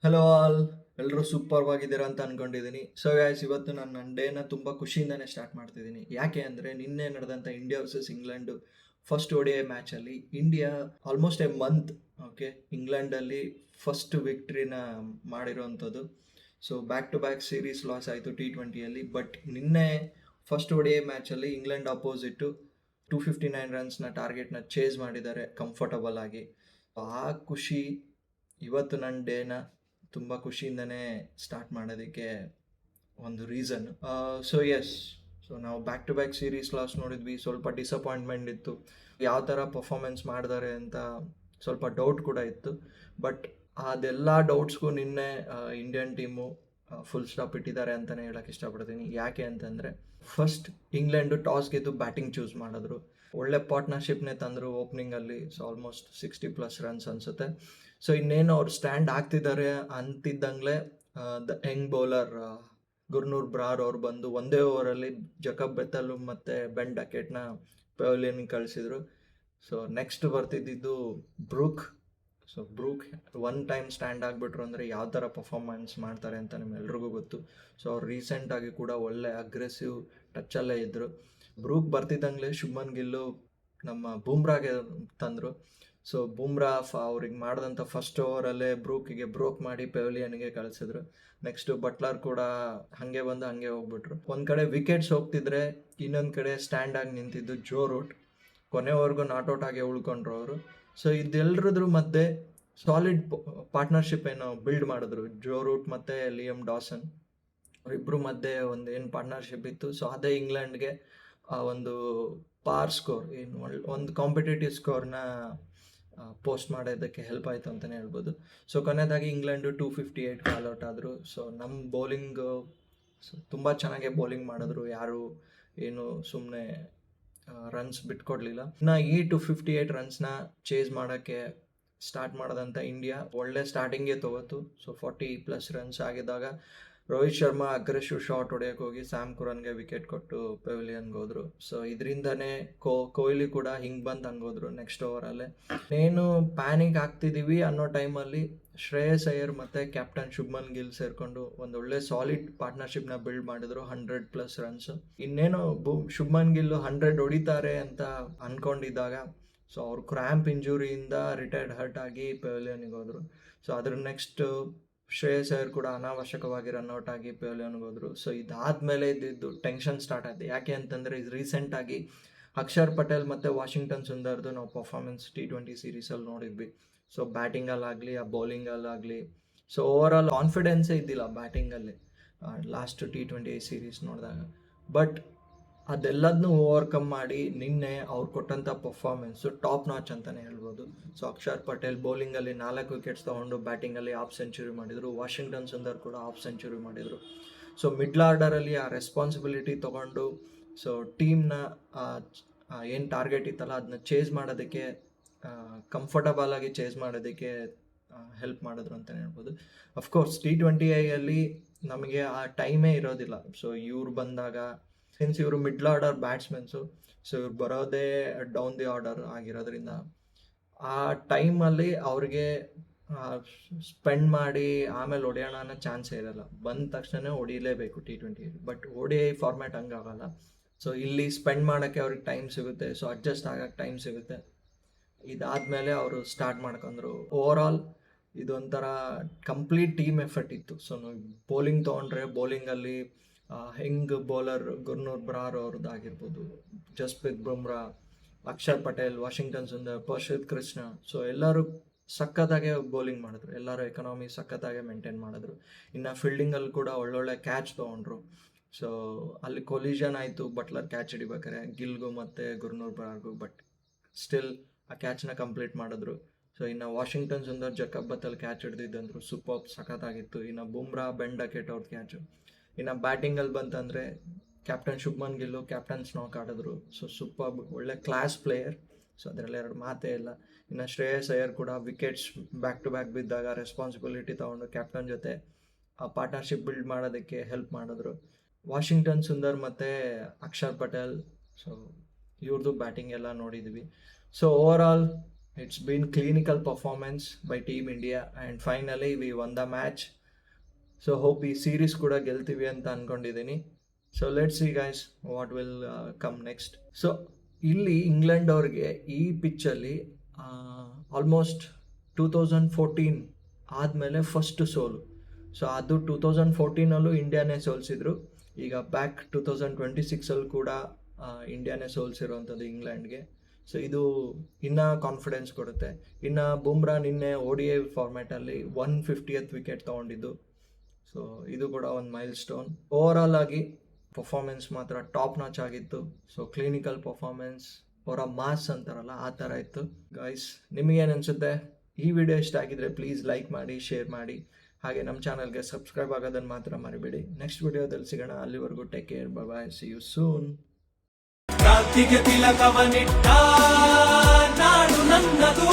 Hello all, ಎಲ್ಲರೂ super ಆಗಿದ್ದೀರಾ ಅಂತ ಅನ್ಕೊಂಡಿದ್ದೀನಿ. ಸೊ ಗೈಸ್, ಇವತ್ತು ನಾನು ನನ್ನ ಡೇನ ತುಂಬ ಖುಷಿಯಿಂದನೇ ಸ್ಟಾರ್ಟ್ ಮಾಡ್ತಿದ್ದೀನಿ. ಯಾಕೆ ಅಂದರೆ ನಿನ್ನೆ ನಡೆದಂಥ India versus England first ODI ಮ್ಯಾಚಲ್ಲಿ India almost a month okay ಇಂಗ್ಲೆಂಡಲ್ಲಿ ಫಸ್ಟ್ ವಿಕ್ಟ್ರಿನ ಮಾಡಿರೋವಂಥದ್ದು. So back to back series loss ಆಯಿತು T20ಯಲ್ಲಿ. ಬಟ್ ನಿನ್ನೆ ಫಸ್ಟ್ ODI ಮ್ಯಾಚಲ್ಲಿ ಇಂಗ್ಲೆಂಡ್ ಅಪೋಸಿಟ್ಟು 259 ರನ್ಸ್ನ ಟಾರ್ಗೆಟ್ನ ಚೇಸ್ ಮಾಡಿದ್ದಾರೆ ಕಂಫರ್ಟಬಲ್ ಆಗಿ. ಆ ಖುಷಿ ಇವತ್ತು ನನ್ನ ಡೇನ ತುಂಬ ಖುಷಿಯಿಂದನೇ ಸ್ಟಾರ್ಟ್ ಮಾಡೋದಕ್ಕೆ ಒಂದು ರೀಸನ್. ಸೊ ಎಸ್, ಸೊ ನಾವು back to back series loss ನೋಡಿದ್ವಿ. ಸ್ವಲ್ಪ ಡಿಸಪಾಯಿಂಟ್ಮೆಂಟ್ ಇತ್ತು, ಯಾವ ಥರ ಪರ್ಫಾರ್ಮೆನ್ಸ್ ಮಾಡಿದ್ದಾರೆ ಅಂತ ಸ್ವಲ್ಪ ಡೌಟ್ ಕೂಡ ಇತ್ತು. ಬಟ್ ಅದೆಲ್ಲ ಡೌಟ್ಸ್ಗೂ ನಿನ್ನೆ ಇಂಡಿಯನ್ ಟೀಮು ಫುಲ್ ಸ್ಟಾಪ್ ಇಟ್ಟಿದ್ದಾರೆ ಅಂತಲೇ ಹೇಳೋಕ್ಕೆ ಇಷ್ಟಪಡ್ತೀನಿ. ಯಾಕೆ ಅಂತಂದರೆ ಫಸ್ಟ್ ಇಂಗ್ಲೆಂಡು ಟಾಸ್ ಗೆದ್ದು ಬ್ಯಾಟಿಂಗ್ ಚೂಸ್ ಮಾಡಿದ್ರು. ಒಳ್ಳೆ ಪಾರ್ಟ್ನರ್ಶಿಪ್ನೇ ತಂದರು ಓಪನಿಂಗಲ್ಲಿ. ಸೊ ಆಲ್ಮೋಸ್ಟ್ 60+ ರನ್ಸ್ ಅನಿಸುತ್ತೆ. ಸೊ ಇನ್ನೇನು ಅವ್ರು ಸ್ಟ್ಯಾಂಡ್ ಆಗ್ತಿದ್ದಾರೆ ಅಂತಿದ್ದಂಗೆ the Young bowler Gurnoor Brar ಅವ್ರು ಬಂದು ಒಂದೇ ಓವರಲ್ಲಿ ಜಕಬ್ ಬೆತ್ತಲು ಮತ್ತು ಬೆನ್ ಡಕೆಟ್ನ ಪೆವಿಲಿಯನ್ಗೆ ಕಳಿಸಿದ್ರು. ಸೊ ನೆಕ್ಸ್ಟ್ ಬರ್ತಿದ್ದಿದ್ದು Brook. So Brook one time stand ಆಗಿಬಿಟ್ರು ಅಂದರೆ ಯಾವ ಥರ ಪರ್ಫಾರ್ಮೆನ್ಸ್ ಮಾಡ್ತಾರೆ ಅಂತ ನಿಮ್ಮೆಲ್ರಿಗೂ ಗೊತ್ತು. ಸೊ ಅವ್ರು ರೀಸೆಂಟಾಗಿ ಕೂಡ ಒಳ್ಳೆ ಅಗ್ರೆಸಿವ್ ಟಚ್ಚಲ್ಲೇ ಇದ್ದರು. ಬ್ರೂಕ್ ಬರ್ತಿದ್ದಂಗೆ ಶುಭ್ಮನ್ ಗಿಲ್ಲು ನಮ್ಮ ಬೂಮ್ರಾಗೆ ತಂದರು. ಸೊ ಬೂಮ್ರಾ ಅವ್ರಿಗೆ ಮಾಡಿದಂಥ ಫಸ್ಟ್ ಓವರಲ್ಲೇ ಬ್ರೂಕಿಗೆ ಬ್ರೋಕ್ ಮಾಡಿ ಪೆವಿಲಿಯನ್ಗೆ ಕಳಿಸಿದ್ರು. ನೆಕ್ಸ್ಟು ಬಟ್ಲರ್ ಕೂಡ ಹಾಗೆ ಬಂದು ಹಾಗೆ ಹೋಗ್ಬಿಟ್ರು. ಒಂದು ಕಡೆ ವಿಕೆಟ್ಸ್ ಹೋಗ್ತಿದ್ರೆ ಇನ್ನೊಂದು ಕಡೆ ಸ್ಟ್ಯಾಂಡ್ ಆಗಿ ನಿಂತಿದ್ದು ಜೋ ರೂಟ್. ಕೊನೆವರೆಗೂ ನಾಟ್ಔಟ್ ಆಗಿ ಉಳ್ಕೊಂಡ್ರು ಅವರು. ಸೊ ಇದೆಲ್ಲರದ್ರ ಮಧ್ಯೆ ಸಾಲಿಡ್ ಪಾರ್ಟ್ನರ್ಶಿಪ್ ಏನೋ ಬಿಲ್ಡ್ ಮಾಡಿದ್ರು ಜೋ ರೂಟ್ ಮತ್ತು ಲಿಯಮ್ ಡಾಸನ್ ಅವರಿಬ್ಬರು ಮಧ್ಯೆ ಒಂದು ಏನು ಪಾರ್ಟ್ನರ್ಶಿಪ್ ಇತ್ತು. ಸೊ ಅದೇ ಇಂಗ್ಲೆಂಡ್ಗೆ ಒಂದು ಪಾರ್ ಸ್ಕೋರ್, ಏನು ಒಂದು ಕಾಂಪಿಟೇಟಿವ್ ಸ್ಕೋರ್ನ ಪೋಸ್ಟ್ ಮಾಡೋದಕ್ಕೆ ಹೆಲ್ಪ್ ಆಯಿತು ಅಂತಲೇ ಹೇಳ್ಬೋದು. ಸೊ ಕೊನೆಯದಾಗಿ ಇಂಗ್ಲೆಂಡು 258 ಫಾಲ್ಔಟ್ ಆದರು. ಸೊ ನಮ್ಮ ಬೌಲಿಂಗು ತುಂಬ ಚೆನ್ನಾಗೇ ಬೌಲಿಂಗ್ ಮಾಡಿದ್ರು, ಯಾರು ಏನು ಸುಮ್ಮನೆ ರನ್ಸ್ ಬಿಟ್ಕೊಡ್ಲಿಲ್ಲ. ಇನ್ನು ಈ 258 ರನ್ಸ್ನ ಚೇಸ್ ಮಾಡೋಕ್ಕೆ ಸ್ಟಾರ್ಟ್ ಮಾಡೋದಂಥ ಇಂಡಿಯಾ ಒಳ್ಳೆ ಸ್ಟಾರ್ಟಿಂಗೇ ತೊಗೋತು. ಸೊ 40+ ರನ್ಸ್ ಆಗಿದ್ದಾಗ ರೋಹಿತ್ ಶರ್ಮಾ ಅಗ್ರೆಸಿವ್ ಶಾಟ್ ಹೊಡೆಯೋಕೆ ಹೋಗಿ ಸ್ಯಾಮ್ ಕುರನ್ಗೆ ವಿಕೆಟ್ ಕೊಟ್ಟು ಪೆವಿಲಿಯನ್ಗೆ ಹೋದರು. ಸೊ ಇದರಿಂದನೇ ಕೊಹ್ಲಿ ಕೂಡ ಹಿಂಗೆ ಬಂದು ಹಂಗೆ ಹೋದರು ನೆಕ್ಸ್ಟ್ ಓವರಲ್ಲೇ. ಏನು ಪ್ಯಾನಿಕ್ ಆಗ್ತಿದ್ದೀವಿ ಅನ್ನೋ ಟೈಮಲ್ಲಿ ಶ್ರೇಯಸ್ ಅಯ್ಯರ್ ಮತ್ತು ಕ್ಯಾಪ್ಟನ್ ಶುಭ್ಮನ್ ಗಿಲ್ ಸೇರಿಕೊಂಡು ಒಂದು ಒಳ್ಳೆ ಸಾಲಿಡ್ ಪಾರ್ಟ್ನರ್ಶಿಪ್ನ ಬಿಲ್ಡ್ ಮಾಡಿದ್ರು. 100+ ರನ್ಸ್. ಇನ್ನೇನು ಶುಭ್ಮನ್ ಗಿಲ್ಲು 100 ಹೊಡಿತಾರೆ ಅಂತ ಅಂದ್ಕೊಂಡಿದ್ದಾಗ ಸೊ ಅವ್ರು ಕ್ರ್ಯಾಂಪ್ ಇಂಜುರಿಯಿಂದ ರಿಟೈರ್ಡ್ ಹರ್ಟ್ ಆಗಿ ಪೆವಿಲಿಯನ್ಗೆ ಹೋದರು. ಸೊ ಅದ್ರ ನೆಕ್ಸ್ಟ್ ಶ್ರೇಯಸ್ ಅಯ್ಯರ್ ಕೂಡ ಅನಾವಶ್ಯಕವಾಗಿ ರನ್ಔಟ್ ಆಗಿ ಪೆವಿಲಿಯನ್ಗೆ ಹೋದರು. ಸೊ ಇದಾದಮೇಲೆ ಇದ್ದಿದ್ದು ಟೆನ್ಷನ್ ಸ್ಟಾರ್ಟ್ ಆಯಿತು. ಯಾಕೆ ಅಂತಂದರೆ ಇದು ರೀಸೆಂಟಾಗಿ ಅಕ್ಷರ್ ಪಟೇಲ್ ಮತ್ತು ವಾಷಿಂಗ್ಟನ್ ಸುಂದರ್ದು ನಾವು ಪರ್ಫಾರ್ಮೆನ್ಸ್ T20 ಸೀರೀಸಲ್ಲಿ ನೋಡಿದ್ವಿ. ಸೊ ಬ್ಯಾಟಿಂಗಲ್ಲಾಗಲಿ ಆ ಬೌಲಿಂಗಲ್ಲಾಗಲಿ ಸೊ ಓವರಾಲ್ ಕಾನ್ಫಿಡೆನ್ಸೇ ಇದ್ದಿಲ್ಲ ಬ್ಯಾಟಿಂಗಲ್ಲಿ ಲಾಸ್ಟ್ T20 ಸೀರೀಸ್ ನೋಡಿದಾಗ. ಬಟ್ ಅದೆಲ್ಲದನ್ನೂ ಓವರ್ಕಮ್ ಮಾಡಿ ನಿನ್ನೆ ಅವ್ರು ಕೊಟ್ಟಂಥ ಪರ್ಫಾರ್ಮೆನ್ಸು ಟಾಪ್ ನಾಚ್ ಅಂತಲೇ ಹೇಳ್ಬೋದು. ಸೊ ಅಕ್ಷರ್ ಪಟೇಲ್ ಬೌಲಿಂಗಲ್ಲಿ 4 ವಿಕೆಟ್ಸ್ ತೊಗೊಂಡು ಬ್ಯಾಟಿಂಗಲ್ಲಿ ಹಾಫ್ ಸೆಂಚುರಿ ಮಾಡಿದರು. ವಾಷಿಂಗ್ಟನ್ ಸುಂದರ್ ಕೂಡ ಹಾಫ್ ಸೆಂಚುರಿ ಮಾಡಿದರು. ಸೊ ಮಿಡ್ಲ್ ಆರ್ಡರಲ್ಲಿ ಆ ರೆಸ್ಪಾನ್ಸಿಬಿಲಿಟಿ ತೊಗೊಂಡು ಸೊ ಟೀಮ್ನ ಏನು ಟಾರ್ಗೆಟ್ ಇತ್ತಲ್ಲ ಅದನ್ನ ಚೇಸ್ ಮಾಡೋದಕ್ಕೆ ಕಂಫರ್ಟಬಲ್ ಆಗಿ ಚೇಸ್ ಮಾಡೋದಕ್ಕೆ ಹೆಲ್ಪ್ ಮಾಡಿದ್ರು ಅಂತಲೇ ಹೇಳ್ಬೋದು. ಅಫ್ಕೋರ್ಸ್ T20ಯಲ್ಲಿ ನಮಗೆ ಆ ಟೈಮೇ ಇರೋದಿಲ್ಲ. ಸೊ ಇವ್ರು ಬಂದಾಗ ಸಿನ್ಸ್ ಇವರು ಮಿಡ್ಲ್ ಆರ್ಡರ್ ಬ್ಯಾಟ್ಸ್ಮನ್ಸು, ಸೊ ಇವ್ರು ಬರೋದೇ ಡೌನ್ ದಿ ಆರ್ಡರ್ ಆಗಿರೋದ್ರಿಂದ ಆ ಟೈಮಲ್ಲಿ ಅವ್ರಿಗೆ ಸ್ಪೆಂಡ್ ಮಾಡಿ ಆಮೇಲೆ ಹೊಡೆಯೋಣ ಅನ್ನೋ ಚಾನ್ಸೇ ಇರಲ್ಲ. ಬಂದ ತಕ್ಷಣ ಹೊಡಿಲೇಬೇಕು T20. ಬಟ್ ODI ಫಾರ್ಮ್ಯಾಟ್ ಹಂಗಾಗಲ್ಲ. ಸೊ ಇಲ್ಲಿ ಸ್ಪೆಂಡ್ ಮಾಡೋಕ್ಕೆ ಅವ್ರಿಗೆ ಟೈಮ್ ಸಿಗುತ್ತೆ. ಸೊ ಅಡ್ಜಸ್ಟ್ ಆಗೋಕ್ಕೆ ಟೈಮ್ ಸಿಗುತ್ತೆ. ಇದಾದಮೇಲೆ ಅವರು ಸ್ಟಾರ್ಟ್ ಮಾಡ್ಕೊಂಡ್ರು. ಓವರಾಲ್ ಇದೊಂಥರ ಕಂಪ್ಲೀಟ್ ಟೀಮ್ ಎಫರ್ಟ್ ಇತ್ತು. ಸೊ ನಾವು ಬೌಲಿಂಗ್ ತೊಗೊಂಡ್ರೆ ಬೌಲಿಂಗಲ್ಲಿ ಹೆಂಗ್ ಬೌಲರ್ ಗುರ್ನೂರ್ ಬ್ರಾರ್ ಅವ್ರದ್ದಾಗಿರ್ಬೋದು, ಜಸ್ಪ್ರೀತ್ ಬುಮ್ರಾ, ಅಕ್ಷರ್ ಪಟೇಲ್, ವಾಷಿಂಗ್ಟನ್ ಸುಂದರ್, ಪರ್ಷಿತ್ ಕೃಷ್ಣ, ಸೊ ಎಲ್ಲರೂ ಸಖತ್ತಾಗೆ ಬೌಲಿಂಗ್ ಮಾಡಿದ್ರು. ಎಲ್ಲರೂ ಎಕನಾಮಿ ಸಖತ್ತಾಗೆ ಮೇಂಟೈನ್ ಮಾಡಿದ್ರು. ಇನ್ನು ಫೀಲ್ಡಿಂಗಲ್ಲಿ ಕೂಡ ಒಳ್ಳೊಳ್ಳೆ ಕ್ಯಾಚ್ ತೊಗೊಂಡ್ರು. ಸೊ ಅಲ್ಲಿ ಕೊಲಿಷನ್ ಆಯಿತು ಬಟ್ಲರ್ ಕ್ಯಾಚ್ ಹಿಡಿಬೇಕಾರೆ ಗಿಲ್ಗೂ ಮತ್ತು ಗುರ್ನೂರ್ ಬ್ರಾರ್ಗೂ. ಬಟ್ ಸ್ಟಿಲ್ ಆ ಕ್ಯಾಚ್ನ ಕಂಪ್ಲೀಟ್ ಮಾಡಿದ್ರು. ಸೊ ಇನ್ನು Washington Sundar Jacob ಬತ್ತಲ್ catch ಹಿಡಿದಿದ್ದಂದ್ರು super ಸಖತ್ತಾಗಿತ್ತು. ಇನ್ನು ಬುಮ್ರಾ ಬೆನ್ ಡಕೆಟ್ ಅವ್ರ ಕ್ಯಾಚು. ಇನ್ನು ಬ್ಯಾಟಿಂಗಲ್ಲಿ ಬಂತಂದರೆ ಕ್ಯಾಪ್ಟನ್ ಶುಭ್ಮನ್ ಗಿಲ್ಲು ಕ್ಯಾಪ್ಟನ್ಸ್ ನಾಕ್ ಆಡಿದ್ರು. ಸೊ ಸೂಪರ್ ಒಳ್ಳೆ ಕ್ಲಾಸ್ ಪ್ಲೇಯರ್. ಸೊ ಅದರಲ್ಲಿ ಎರಡು ಮಾತೇ ಇಲ್ಲ. ಇನ್ನು ಶ್ರೇಯಸ್ ಅಯ್ಯರ್ ಕೂಡ ವಿಕೆಟ್ಸ್ ಬ್ಯಾಕ್ ಟು ಬ್ಯಾಕ್ ಬಿದ್ದಾಗ ರೆಸ್ಪಾನ್ಸಿಬಿಲಿಟಿ ತೊಗೊಂಡು ಕ್ಯಾಪ್ಟನ್ ಜೊತೆ ಆ ಪಾರ್ಟ್ನರ್ಶಿಪ್ ಬಿಲ್ಡ್ ಮಾಡೋದಕ್ಕೆ ಹೆಲ್ಪ್ ಮಾಡಿದ್ರು. ವಾಷಿಂಗ್ಟನ್ ಸುಂದರ್ ಮತ್ತು ಅಕ್ಷರ್ ಪಟೇಲ್, ಸೊ ಇವ್ರದ್ದು ಬ್ಯಾಟಿಂಗ್ ಎಲ್ಲ ನೋಡಿದ್ವಿ. So overall It's been clinical performance by Team India and finally we won the match. So hope ಈ ಸೀರೀಸ್ ಕೂಡ ಗೆಲ್ತೀವಿ ಅಂತ ಅಂದ್ಕೊಂಡಿದ್ದೀನಿ. So let's see guys what will come next. So ಇಲ್ಲಿ ಇಂಗ್ಲೆಂಡ್ ಅವ್ರಿಗೆ ಈ ಪಿಚ್ಚಲ್ಲಿ ಆಲ್ಮೋಸ್ಟ್ 2014 ಆದಮೇಲೆ ಫಸ್ಟ್ ಸೋಲು. ಸೊ ಅದು 2014 ಇಂಡಿಯಾನೇ ಸೋಲಿಸಿದ್ರು. ಈಗ ಬ್ಯಾಕ್ 2026 ಕೂಡ ಇಂಡಿಯಾನೇ ಸೋಲಿಸಿರುವಂಥದ್ದು ಇಂಗ್ಲೆಂಡ್ಗೆ. ಸೊ ಇದು ಇನ್ನೂ ಕಾನ್ಫಿಡೆನ್ಸ್ ಕೊಡುತ್ತೆ. ಇನ್ನು ಬುಮ್ರಾ ನಿನ್ನೆ ODI ಫಾರ್ಮ್ಯಾಟಲ್ಲಿ 150th ವಿಕೆಟ್ ತೊಗೊಂಡಿದ್ದು. ಸೊ ಇದು ಕೂಡ ಒಂದು ಮೈಲ್ ಸ್ಟೋನ್. ಓವರಾಲ್ ಆಗಿ ಪರ್ಫಾರ್ಮೆನ್ಸ್ ಮಾತ್ರ ಟಾಪ್ ನಾಚ್ ಆಗಿತ್ತು. ಸೊ ಕ್ಲಿನಿಕಲ್ ಪರ್ಫಾರ್ಮೆನ್ಸ್, ಅವರ ಮಾಸ್ ಅಂತಾರಲ್ಲ ಆ ಥರ ಇತ್ತು. ಗೈಸ್ ನಿಮಗೇನು ಅನಿಸುತ್ತೆ? ಈ ವಿಡಿಯೋ ಇಷ್ಟ ಆಗಿದ್ರೆ ಪ್ಲೀಸ್ ಲೈಕ್ ಮಾಡಿ, ಶೇರ್ ಮಾಡಿ, ಹಾಗೆ ನಮ್ಮ ಚಾನಲ್ಗೆ ಸಬ್ಸ್ಕ್ರೈಬ್ ಆಗೋದನ್ನು ಮಾತ್ರ ಮರಿಬೇಡಿ. ನೆಕ್ಸ್ಟ್ ವಿಡಿಯೋದಲ್ಲಿ ಸಿಗೋಣ. ಅಲ್ಲಿವರೆಗೂ take care, bye, see you soon. ಕ್ರಾಂತಿಗೆ ತಿಲಕವನಿಟ್ಟ ನಾಡು ನನ್ನದು.